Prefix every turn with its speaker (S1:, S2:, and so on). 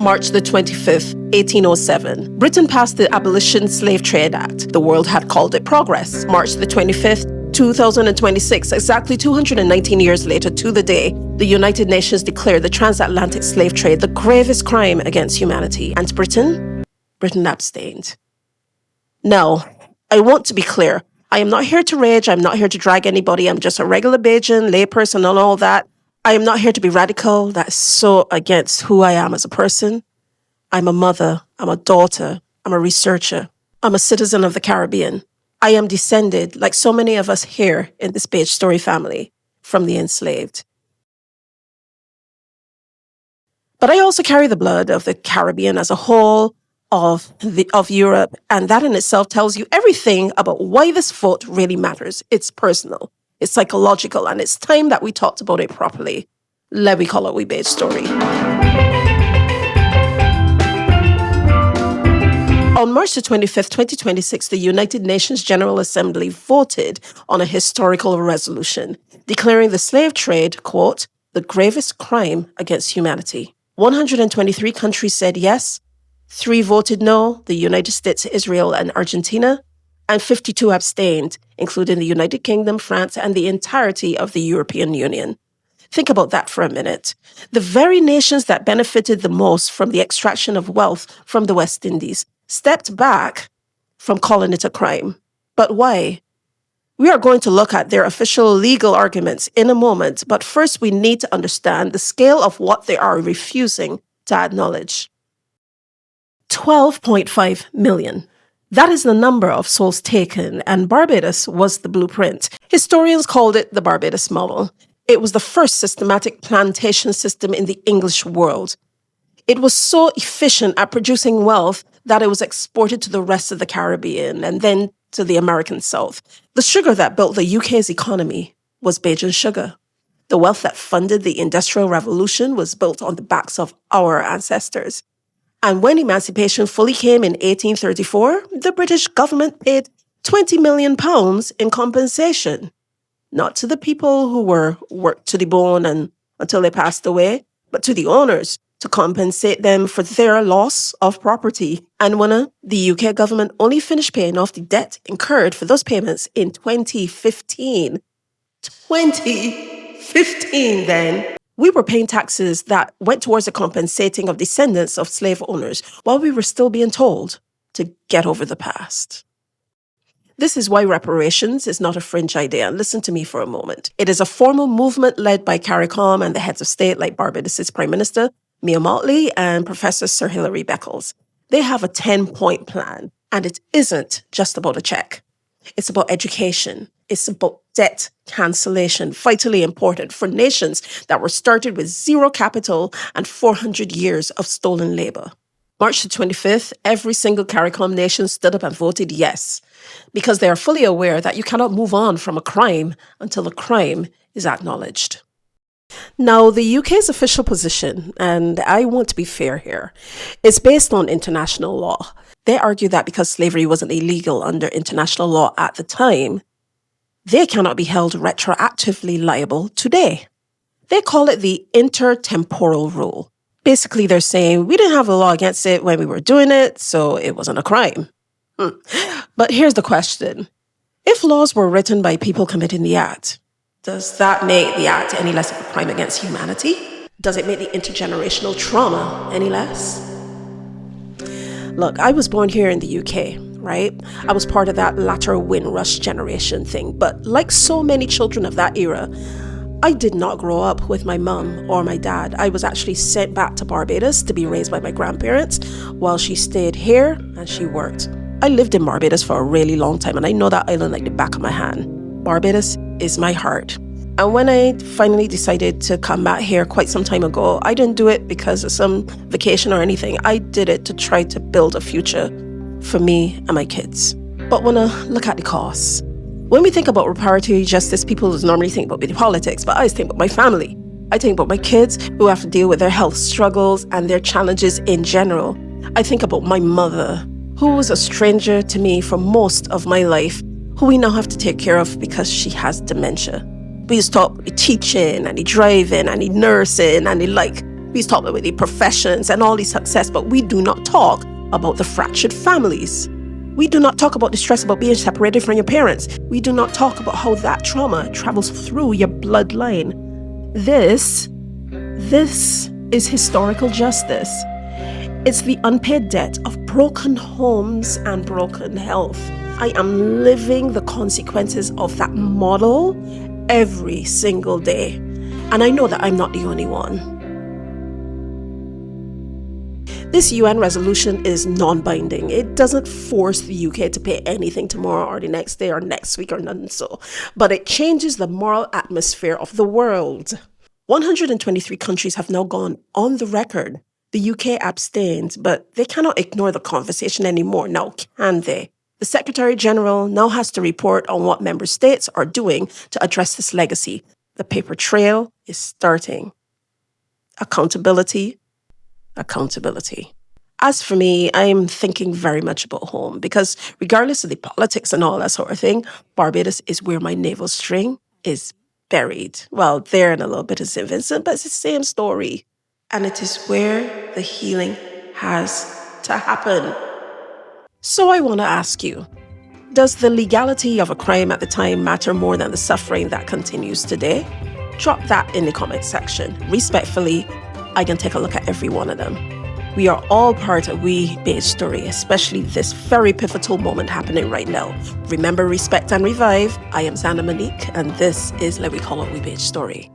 S1: March the 25th, 1807, Britain passed the Abolition of Slavery Trade Act. The world had called it progress. March the 25th, 2026, exactly 219 years later to the day, the United Nations declared the transatlantic slave trade the gravest crime against humanity. And Britain abstained. Now, I want to be clear. I am not here to rage. I'm not here to drag anybody. I'm just a regular Bajan, layperson and all that. I am not here to be radical. That's so against who I am as a person. I'm a mother. I'm a daughter. I'm a researcher. I'm a citizen of the Caribbean. I am descended, like so many of us here in this BajStory family, from the enslaved. But I also carry the blood of the Caribbean as a whole, of Europe, and that in itself tells you everything about why this vote really matters. It's personal, it's psychological, and it's time that we talked about it properly. Let me call it BajStory. On March the 25th, 2026, the United Nations General Assembly voted on a historical resolution declaring the slave trade, quote, the gravest crime against humanity. 123 countries said yes, 3 voted no, the United States, Israel, and Argentina, and 52 abstained, including the United Kingdom, France, and the entirety of the European Union. Think about that for a minute. The very nations that benefited the most from the extraction of wealth from the West Indies stepped back from calling it a crime. But why? We are going to look at their official legal arguments in a moment, but first we need to understand the scale of what they are refusing to acknowledge. 12.5 million. That is the number of souls taken, and Barbados was the blueprint. Historians called it the Barbados model. It was the first systematic plantation system in the English world. It was so efficient at producing wealth that it was exported to the rest of the Caribbean and then to the American South. The sugar that built the UK's economy was Bajan sugar. The wealth that funded the Industrial Revolution was built on the backs of our ancestors. And when emancipation fully came in 1834, the British government paid £20 million in compensation. Not to the people who were worked to the bone and until they passed away, but to the owners to compensate them for their loss of property. And when the UK government only finished paying off the debt incurred for those payments in 2015. 2015 then. We were paying taxes that went towards the compensating of descendants of slave owners while we were still being told to get over the past. This is why reparations is not a fringe idea. And listen to me for a moment. It is a formal movement led by CARICOM and the heads of state like Barbados' Prime Minister, Mia Mottley, and Professor Sir Hilary Beckles. They have a 10-point plan, and it isn't just about a check. It's about education. It's about debt cancellation, vitally important for nations that were started with zero capital and 400 years of stolen labor. March the 25th, every single CARICOM nation stood up and voted yes, because they are fully aware that you cannot move on from a crime until the crime is acknowledged. Now, the UK's official position, and I want to be fair here, is based on international law. They argue that because slavery wasn't illegal under international law at the time, they cannot be held retroactively liable today. They call it the intertemporal rule. Basically, they're saying we didn't have a law against it when we were doing it, so it wasn't a crime. But here's the question. If laws were written by people committing the act, does that make the act any less of a crime against humanity? Does it make the intergenerational trauma any less? Look, I was born here in the UK, right? I was part of that latter Windrush generation thing. But like so many children of that era, I did not grow up with my mum or my dad. I was actually sent back to Barbados to be raised by my grandparents while she stayed here and she worked. I lived in Barbados for a really long time and I know that island like the back of my hand. Barbados is my heart. And when I finally decided to come back here quite some time ago, I didn't do it because of some vacation or anything. I did it to try to build a future for me and my kids. But when I look at the costs, when we think about reparatory justice, people normally think about the politics, but I think about my family. I think about my kids who have to deal with their health struggles and their challenges in general. I think about my mother, who was a stranger to me for most of my life, who we now have to take care of because she has dementia. We used to talk teaching and the driving and the nursing and we We talk about the professions and all the success, but we do not talk about the fractured families. We do not talk about the stress about being separated from your parents. We do not talk about how that trauma travels through your bloodline. This is historical justice. It's the unpaid debt of broken homes and broken health. I am living the consequences of that model every single day. And I know that I'm not the only one. This UN resolution is non-binding. It doesn't force the UK to pay anything tomorrow or the next day or next week or nothing so. But it changes the moral atmosphere of the world. 123 countries have now gone on the record. The UK abstained, but they cannot ignore the conversation anymore, now can they? The Secretary General now has to report on what member states are doing to address this legacy. The paper trail is starting. Accountability. As for me, I'm thinking very much about home because regardless of the politics and all that sort of thing, Barbados is where my navel string is buried. Well, there and a little bit of St. Vincent, but it's the same story. And it is where the healing has to happen. So I want to ask you, does the legality of a crime at the time matter more than the suffering that continues today? Drop that in the comment section. Respectfully, I can take a look at every one of them. We are all part of BajStory, especially this very pivotal moment happening right now. Remember, respect and revive. I am Zana Monique, and this is Let We Call It BajStory.